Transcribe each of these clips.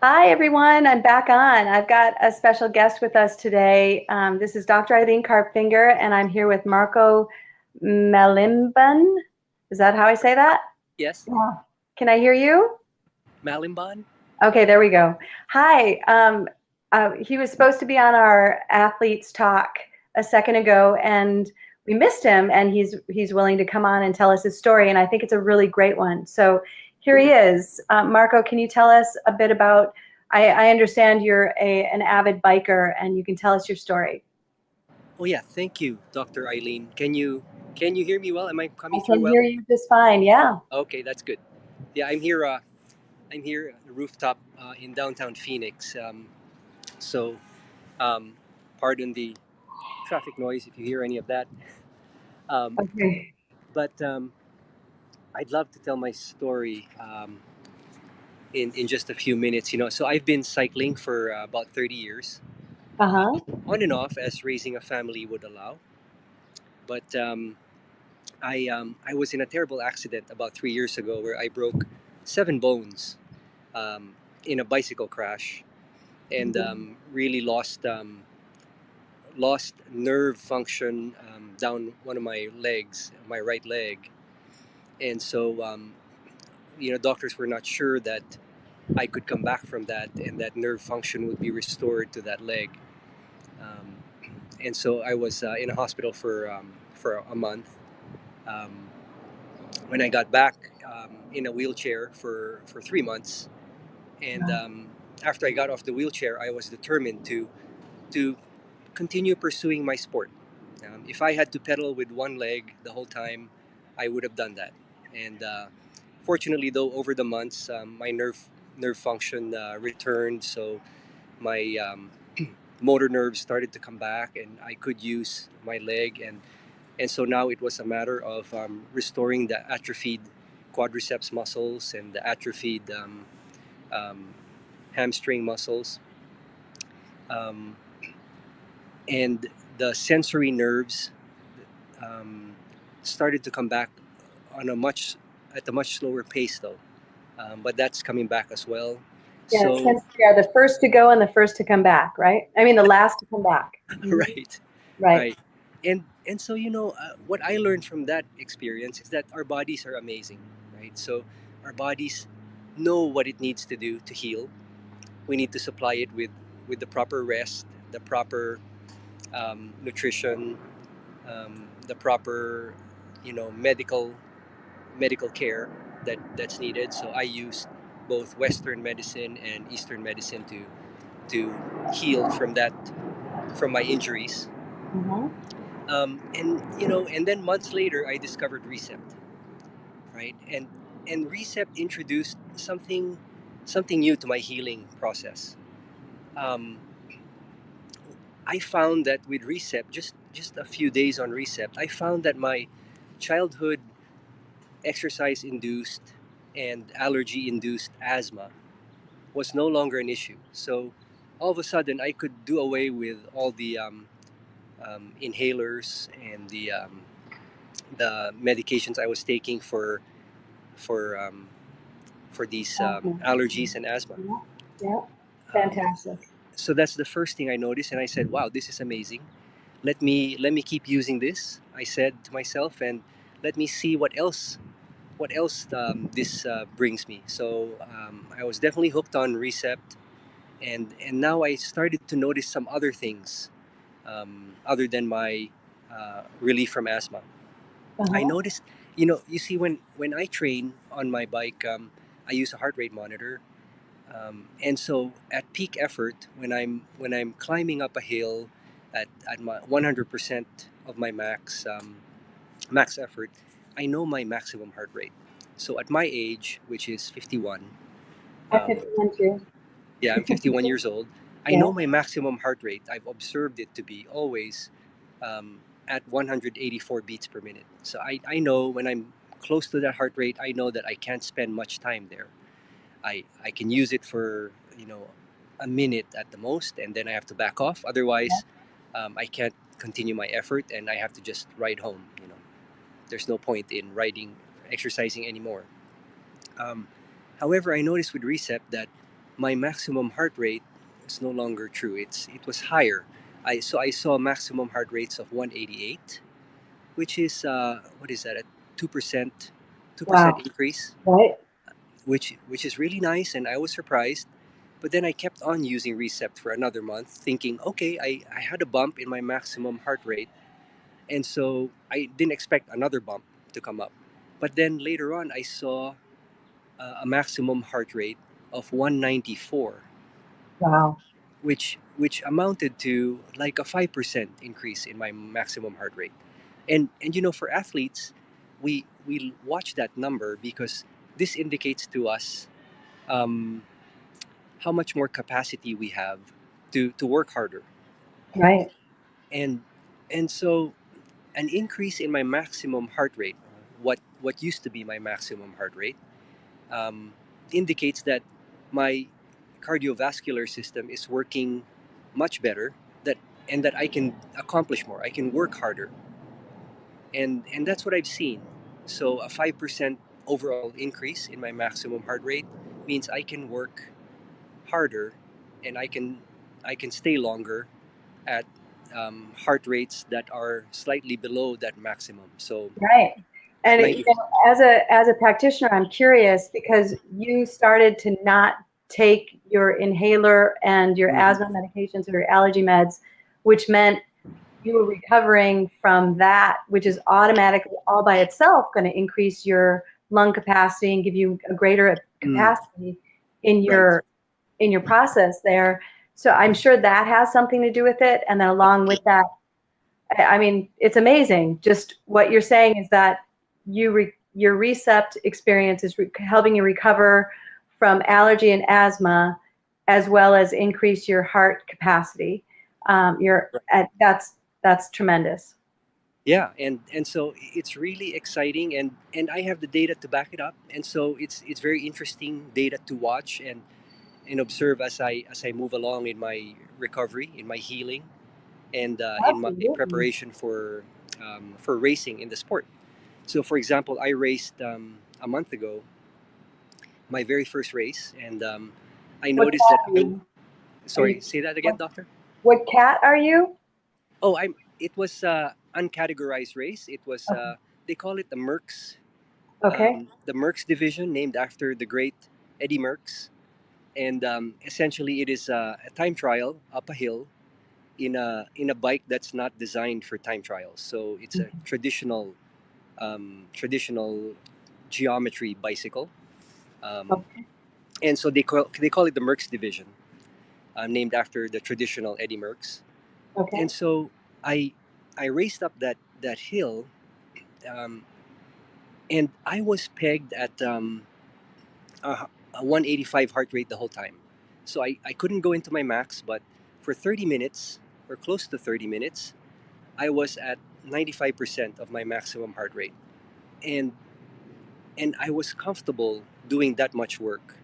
Hi, everyone. I'm back on. I've got a special guest with us today. This is Dr. Eileen Karpfinger, and I'm here with Marco Malimban. Is that how I say that? Yes, Yeah. Can I hear you? Malimban. Okay, there we go. Hi. He was supposed to be on our athletes talk a second ago, and we missed him. And he's willing to come on and tell us his story. And I think it's a really great one. So here he is. Marco, can you tell us a bit about? I understand you're an avid biker, and you can tell us your story. Oh yeah, thank you, Dr. Eileen. Can you hear me well? Am I I coming through can well? hear you just fine. Yeah. Okay, that's good. Yeah, I'm here. I'm here at the rooftop in downtown Phoenix. So, um, pardon the traffic noise if you hear any of that. Um, Okay. but I'd love to tell my story in just a few minutes. So I've been cycling for about 30 years, Uh-huh. on and off as raising a family would allow. But I was in a terrible accident about 3 years ago where I broke 7 bones um, in a bicycle crash and really lost nerve function down one of my legs, my right leg, and so doctors were not sure that I could come back from that and that nerve function would be restored to that leg. Um, and so I was in a hospital for a month. Um, when I got back in a wheelchair for 3 months. And after I got off the wheelchair, I was determined to continue pursuing my sport. If I had to pedal with one leg the whole time, I would have done that. And fortunately, though, over the months, my nerve function returned, so my motor nerves started to come back, and I could use my leg. And so now it was a matter of restoring the atrophied quadriceps muscles and the atrophied um, hamstring muscles. Um, and the sensory nerves um, started to come back on at a much slower pace, though. But that's coming back as well. Yeah, So, sensory are the first to go and the first to come back, right? I mean, the last to come back. Mhm. right, Right. right. And so what I learned from that experience is that our bodies are amazing, right? So our bodies know what it needs to do to heal. We need to supply it with the proper rest, the proper nutrition, the proper medical care that's needed. So I use both Western medicine and Eastern medicine to heal from my injuries. Mhm. And then months later, I discovered RECEPT, right? And RECEPT introduced something new to my healing process. Um, I found that with RECEPT, just a few days on RECEPT, I found that my childhood exercise induced and allergy induced asthma was no longer an issue. So all of a sudden, I could do away with all the inhalers and the medications I was taking for for these Awesome. allergies and asthma. Yeah. Yeah. Um, Fantastic. so that's the first thing I noticed, and I said, "Wow, this is amazing. Let me keep using this." I said to myself, and let me see what else this brings me. So I was definitely hooked on RECEPT, and now I started to notice some other things other than my relief from asthma. I Uh-huh. noticed, you see, when I train on my bike, I use a heart rate monitor, and so at peak effort, when I'm climbing up a hill at my 100% of my max effort, I know my maximum heart rate. So at my age, which is 51, At um, 51 too. yeah, I'm 51 years old. I Yeah. know my maximum heart rate. I've observed it to be always at 184 beats per minute. So I know when I'm close to that heart rate, I know that I can't spend much time there. I can use it for a minute at the most, and then I have to back off. Otherwise, I can't continue my effort, and I have to just ride home. There's no point in riding, exercising anymore. Um, However, I noticed with RECEPT that my maximum heart rate is no longer true. It was higher. I saw maximum heart rates of 188, which is what is that, a 2% 2% Wow. increase, Right. which is really nice, and I was surprised. But then I kept on using Recept for another month, thinking, okay, I had a bump in my maximum heart rate, and so I didn't expect another bump to come up. But then later on, I saw a maximum heart rate of 194, Wow. which amounted to like a 5% increase in my maximum heart rate. And for athletes, we watch that number because this indicates to us um, how much more capacity we have to work harder. Right. And and so an increase in my maximum heart rate, what used to be my maximum heart rate, um, indicates that my cardiovascular system is working much better, that and that I can accomplish more, I can work harder, and that's what I've seen. So a 5% overall increase in my maximum heart rate means I can work harder, and I can stay longer at heart rates that are slightly below that maximum. So Right. And 90. as a practitioner, I'm curious because you started to not take your inhaler and your Mhm. asthma medications or your allergy meds, which meant you were recovering from that, which is automatically all by itself going to increase your lung capacity and give you a greater Mm, capacity in right. your process there. So I'm sure that has something to do with it. And then along with that, I mean, it's amazing. Just what you're saying is that your RECEPT experience is helping you recover from allergy and asthma, as well as increase your heart capacity. That's tremendous. Yeah, and so it's really exciting, and I have the data to back it up, and so it's very interesting data to watch and observe as I move along in my recovery, in my healing, and in my Absolutely. preparation for racing in the sport. So, for example, I raced a month ago, my very first race, and I What noticed that cat are you? Are sorry, you say that again, what, doctor. what cat are you? Oh, I'm. It was uncategorized race. It was Okay. they call it Okay. the Merckx division, named after the great Eddie Merckx, and essentially it is a time trial up a hill in a bike that's not designed for time trials. So it's a traditional geometry bicycle, um, Okay. and so they call it the Merckx division, named after the traditional Eddie Merckx. And Okay. so I I raced up that hill, um, and I was pegged at a 185 heart rate the whole time. So I couldn't go into my max, but for 30 minutes or close to 30 minutes, I was at 95% of my maximum heart rate. And and I was comfortable doing that much work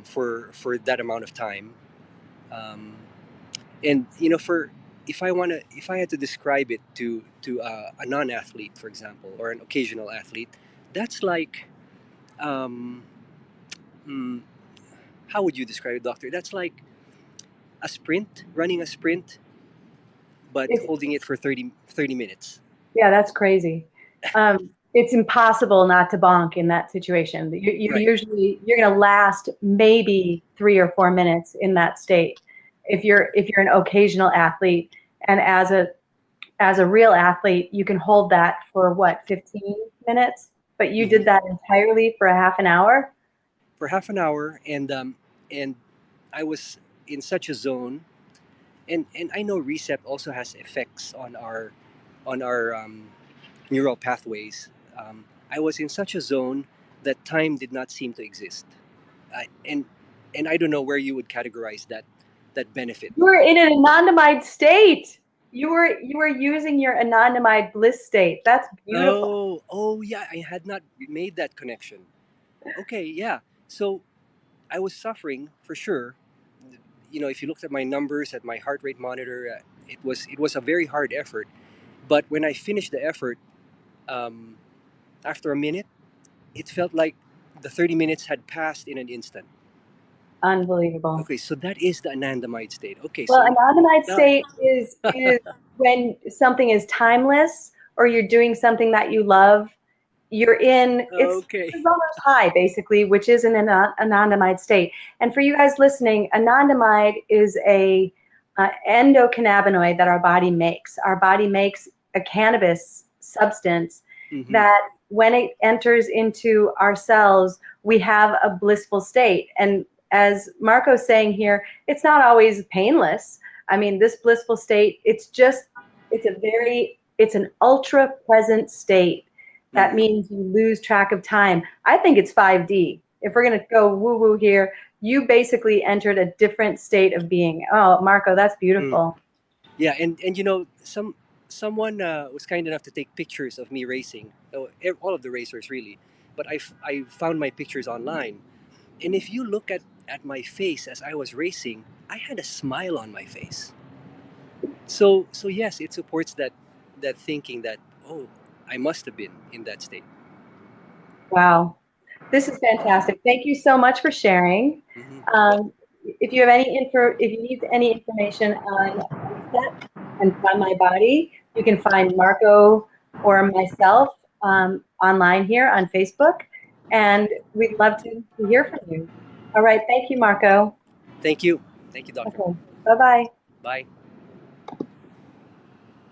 for that amount of time. Um, and for if I had to describe it to a non-athlete, for example, or an occasional athlete, that's like um, mm, how would you describe it, doctor? That's like a sprint, running a sprint, but It's holding it for 30 minutes. Yeah, that's crazy. It's impossible not to bonk in that situation. Right. You're going to last maybe 3 or 4 minutes in that state. If you're an occasional athlete, and as a real athlete, you can hold that for what, 15 minutes? But you Hmm. did that entirely for a half an hour. For half an hour, and I was in such a zone, and I know Recept also has effects on our neural pathways. I was in such a zone that time did not seem to exist. And I don't know where you would categorize that benefit. You were in an anandamide state. You were using your anandamide bliss state. That's beautiful. Oh yeah, I had not made that connection. Okay, yeah. So I was suffering for sure. If you looked at my numbers at my heart rate monitor, it was a very hard effort. But when I finished the effort, um, after a minute, it felt like the 30 minutes had passed in an instant. Unbelievable. Okay, so that is the anandamide state. Okay, Well, so anandamide now, state is when something is timeless or you're doing something that you love. You're in it's okay. almost high basically, which is an anandamide state. And for you guys listening, anandamide is a endocannabinoid that our body makes. Our body makes a cannabis substance Mm-hmm. that when it enters into our cells, we have a blissful state. And as Marco's saying here, it's not always painless. I mean, this blissful state, it's an ultra present state. That Mm-hmm. means you lose track of time. I think it's 5D. If we're going to go woo-woo here, you basically entered a different state of being. Oh, Marco, that's Mm. beautiful. Yeah, and you know, someone was kind enough to take pictures of me racing. All of the racers really, but I found my pictures online, and if you look at my face as I was racing, I had a smile on my face. So yes, it supports that thinking that, oh, I must have been in that state. Wow. This is fantastic. Thank you so much for sharing. Hmm. If you have if you need any information on RECEPT and Find My Body, you can find Marco or myself online here on Facebook, and we'd love to hear from you. All right. Thank you, Marco. Thank you, doctor. Okay. Bye-bye. Bye.